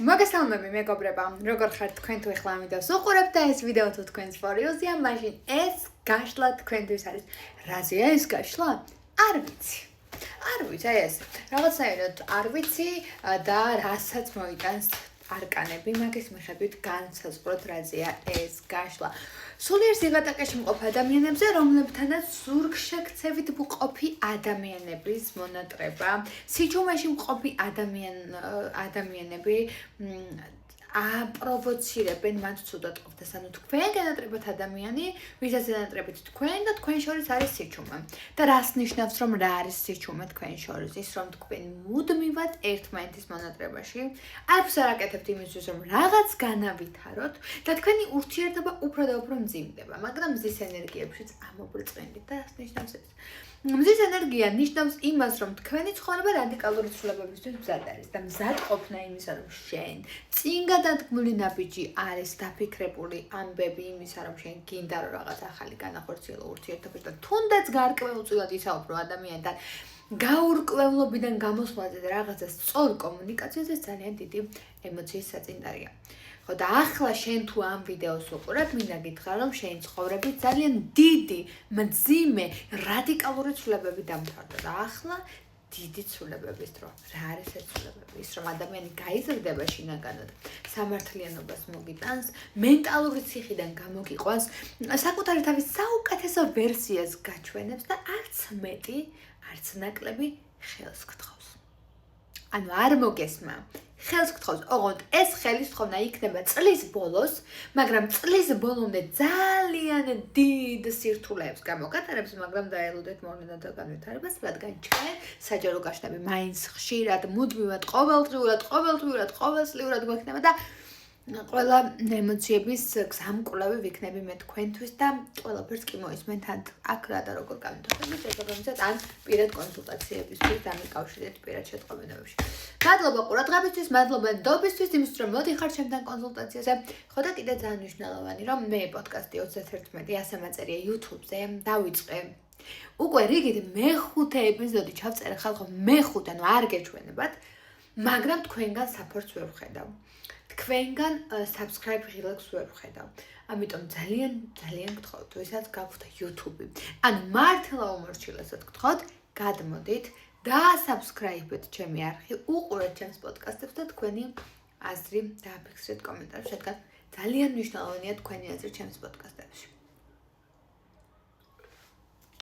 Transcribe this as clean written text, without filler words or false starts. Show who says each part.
Speaker 1: მოგესალმები მეგობრებო, როგორ ხართ თქვენ თუ ახლა ამ ვიდეოს უყურებთ და ეს ვიდეო თუ თქვენს ფორიოზია, მაშინ ეს გაშლა თქვენთვის არის. რაზეა ეს გაშლა? არ ვიცი. არ ვიცი, ეს რაღაცაირად არ ვიცი და რასაც მოიტანს არკანები, მაგის მიხედვით განსაზღვროთ რაზეა ეს გაშლა. სულიერ სიღატაკეში მყოფ ადამიანებზე, რომლებთანაც ზურგშექცევით მყოფი ადამიანების მონატრება, სიჩუმეში მყოფი ადამიანები აპროვოცირებენ მათ ცუდად ყოფნას. ანუ თქვენ განატრებთ ადამიანი, ვისაც განატრებით თქვენ და თქვენ შორის არის სიჩუმე. და რას ნიშნავს, რომ რა არის სიჩუმე თქვენ შორის? ის რომ თქვენ მუდმივად ერთმანეთის მონატრებაში არც არ აკეთებთ იმისთვის, რომ რაღაც განავითაროთ და თქვენი ურთიერთობა უფრო და უფრო მძიმდება. მაგრამ მზის ენერგიებშიც ამობრწყინდით და რას ნიშნავს ეს? მზის ენერგია ნიშნავს იმას, რომ თქვენი ცხოვრება რადიკალური ცვლილებებისთვის მზად არის და მზად ყოფნა იმისა, რომ შენ წინ გადადგმული ნაბიჯი არის დაფიქრებული ამბები იმისა, რომ შენ გინდა რომ რაღაც ახალი განახორციელო ურთიერთობაში და თუნდაც გარკვეულწილად ისაუბრო ადამიანთან გაურკვევლობიდან გამოსვლაზე და რაღაცა სწორ კომუნიკაციაზე ძალიან დიდი ემოციის საწინდარია. ხო და ახლა შენ თუ ამ ვიდეოს უყურებ, მინდა გითხრა, რომ შენი ცხოვრებით ძალიან დიდი, მძიმე, რადიკალური ცვლილებები დამთავრდა და ახლა დიდი ცვლილებების დრო. რა არის ეს ცვლილებები? ის რომ ადამიანი გაიზრდება შინაგანად, სამართლიანობას მოგიტანს, მენტალური ციხიდან გამოგიყვანს, საკუთარი თავის საუკეთესო ვერსიას გაჩვენებს და არც მეტი, არც ნაკლები ხელს გთხოვს. ანუ არ მოგესმა. ხელს გთხოვს, ოღონდ ეს ხელის თხოვნა იქნება წლის ბოლოს, მაგრამ წლის ბოლომდე ძალიან დიდ სირთულეებს გამოგატარებს, მაგრამ დაელოდეთ მოვლენათა განვითარებას, რადგან ჩვენ საჯარო გაშლები მაინც ხშირად, მუდმივად, ყოველწლიურად გვექნება და ყველა ემოციების გზამკვლევი ვიქნები მე თქვენთვის და ყველაფერს კი მოისმენთ აქ რა და როგორ განვითარდება, შესაბამისად ან პირად კონსულტაციებისთვის დამიკავშირეთ პირად შეტყობინებებში. მადლობა ყურადღებისთვის, მადლობა ნდობისთვის, იმისთვის რომ მოდიხართ ჩემთან კონსულტაციაზე. ხო და კიდე ძალიან მნიშვნელოვანი, რომ მე პოდკასტი 31 ასე მაწერია YouTube-ზე, დავიწყე. უკვე რიგით მეხუთე ეპიზოდი ჩავწერე ხალხო, მეხუთე, ანუ არ გეჩვენებათ, მაგრამ თქვენგან საფორს ვერ ვხედავ. თქვენგან subscribe ღილაკს ვერ ვხედავ. ამიტომ ძალიან გთხოვთ, ვისაც გაქვთ YouTube. ანუ მართლა უმორჩილესად გთხოვთ, გადმოდით და subscribe-ეთ ჩემი არხი, უყურეთ ჩემს პოდკასტებს და თქვენი აზრი დააფიქსირეთ კომენტარებში, რადგან ძალიან მნიშვნელოვანია თქვენი აზრი ჩემს პოდკასტებში.